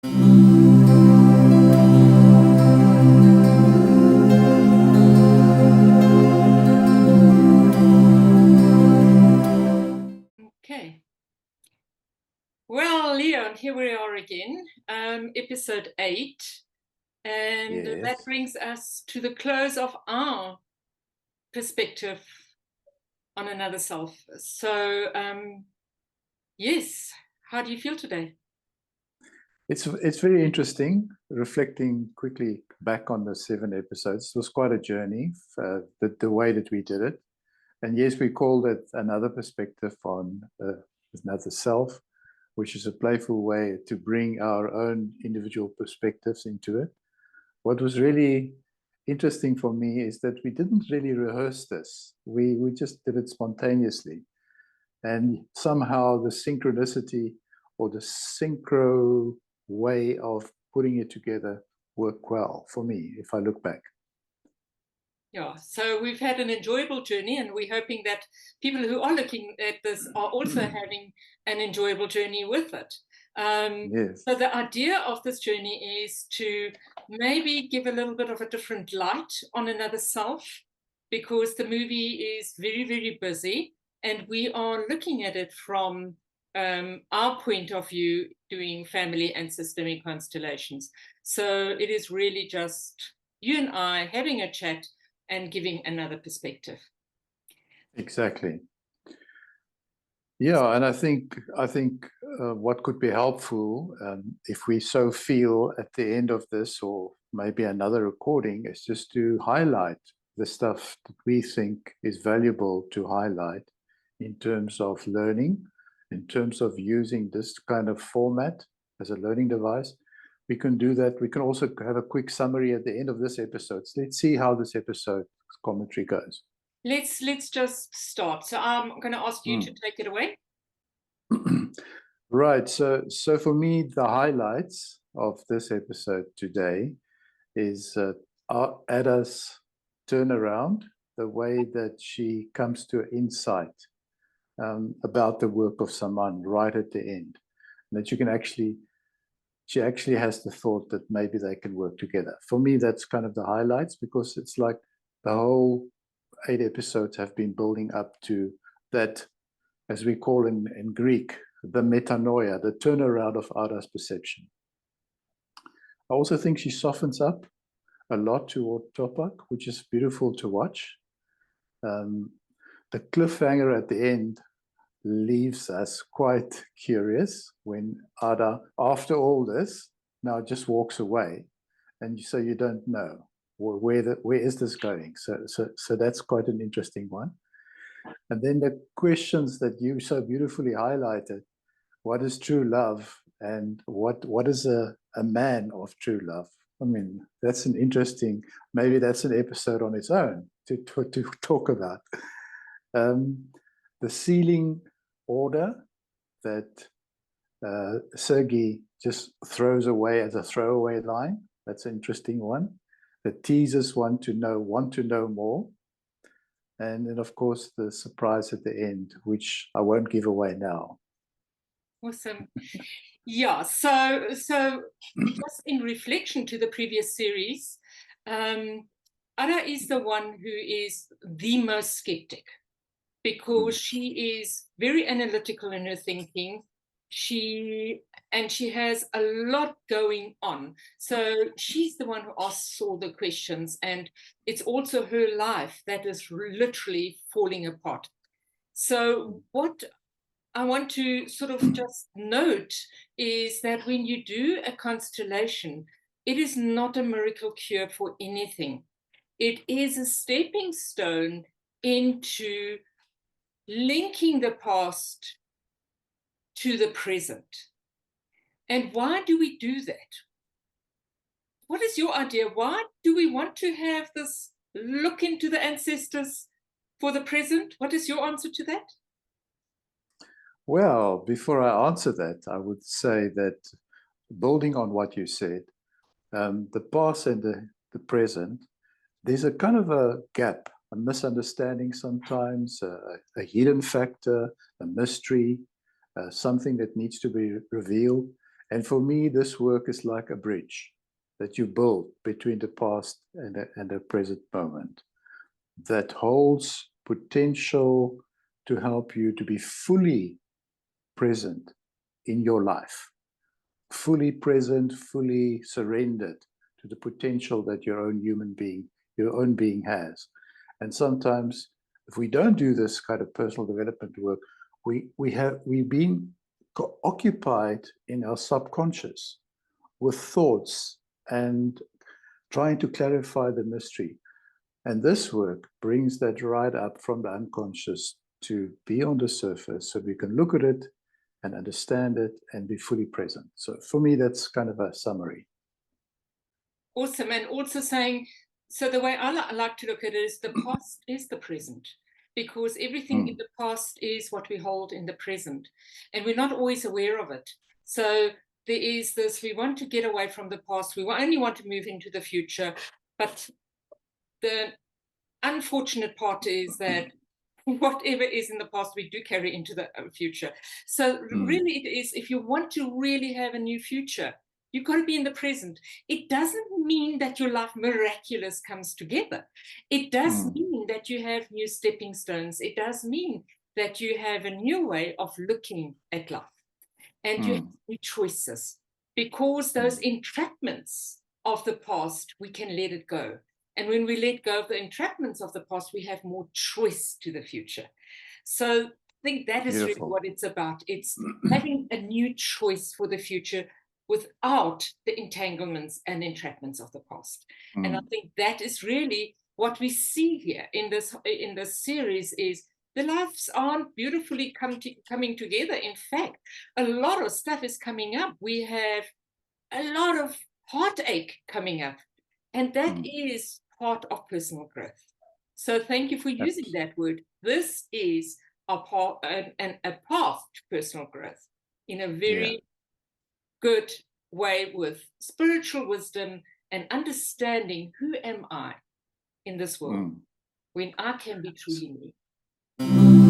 Okay. Well, Leon, here we are again, episode 8, and Yes. that brings us to the close of our perspective on another self. So, yes, how do you feel today? It's very interesting, reflecting quickly back on the 7 episodes. It was quite a journey, the way that we did it. And yes, we called it Another Perspective on Another Self, which is a playful way to bring our own individual perspectives into it. What was really interesting for me is that we didn't really rehearse this. We just did it spontaneously. And somehow the synchronicity or the synchro way of putting it together worked well for me, if I look back. Yeah, so we've had an enjoyable journey, and we're hoping that people who are looking at this are also having an enjoyable journey with it. Yes. So the idea of this journey is to maybe give a little bit of a different light on another self, because the movie is very, very busy, and we are looking at it from our point of view, doing family and systemic constellations. So it is really just you and I having a chat and giving another perspective. Exactly. Yeah, and I think what could be helpful, if we so feel at the end of this, or maybe another recording, is just to highlight the stuff that we think is valuable to highlight in terms of learning, in terms of using this kind of format as a learning device. We can do that. We can also have a quick summary at the end of this episode. So let's see how this episode commentary goes. Let's just start. So I'm going to ask you to take it away. Right. So for me, the highlights of this episode today is Ada's turnaround, the way that she comes to insight about the work of someone right at the end, and that she actually has the thought that maybe they can work together. For me, that's kind of the highlights, because it's like the whole 8 episodes have been building up to that, as we call in Greek, the metanoia, the turnaround of Ada's perception. I also think she softens up a lot toward Topak, which is beautiful to watch. The cliffhanger at the end leaves us quite curious when Ada, after all this, now just walks away, and so you don't know where is this going. So that's quite an interesting one. And then the questions that you so beautifully highlighted: what is true love, and what is a man of true love? I mean, that's an interesting, maybe that's an episode on its own to talk about. The sealing order that Sergei just throws away as a throwaway line, that's an interesting one. The teasers want to know more. And then, of course, the surprise at the end, which I won't give away now. Awesome. Yeah, so just in reflection to the previous series, Ada is the one who is the most skeptic, because she is very analytical in her thinking. She has a lot going on. So she's the one who asks all the questions, and it's also her life that is literally falling apart. So what I want to sort of just note is that when you do a constellation, it is not a miracle cure for anything. It is a stepping stone into linking the past to the present. And why do we do that? What is your idea? Why do we want to have this look into the ancestors for the present? What is your answer to that? Well, before I answer that, I would say that, building on what you said, the past and the present, there's a kind of a gap, a misunderstanding sometimes, a hidden factor, a mystery, something that needs to be revealed. And for me, this work is like a bridge that you build between the past and the present moment that holds potential to help you to be fully present in your life, fully present, fully surrendered to the potential that your own being has. And sometimes if we don't do this kind of personal development work, we've been occupied in our subconscious with thoughts and trying to clarify the mystery. And this work brings that right up from the unconscious to be on the surface so we can look at it and understand it and be fully present. So for me, that's kind of a summary. Awesome. And also saying, so the way I like to look at it is the past is the present, because everything in the past is what we hold in the present, and we're not always aware of it. So there is this, we want to get away from the past, we only want to move into the future, but the unfortunate part is that whatever is in the past, we do carry into the future. So really it is, if you want to really have a new future, you've got to be in the present. It doesn't mean that your life miraculous comes together. It does mean that you have new stepping stones. It does mean that you have a new way of looking at life. And you have new choices, because those entrapments of the past, we can let it go. And when we let go of the entrapments of the past, we have more choice to the future. So I think that is really what it's about. It's having a new choice for the future without the entanglements and entrapments of the past. And I think that is really what we see here in this series is the lives aren't beautifully coming together. In fact, a lot of stuff is coming up. We have a lot of heartache coming up. And that is part of personal growth. So thank you for using that word. This is a path to personal growth in a very good way, with spiritual wisdom and understanding who am I in this world when I can be truly me.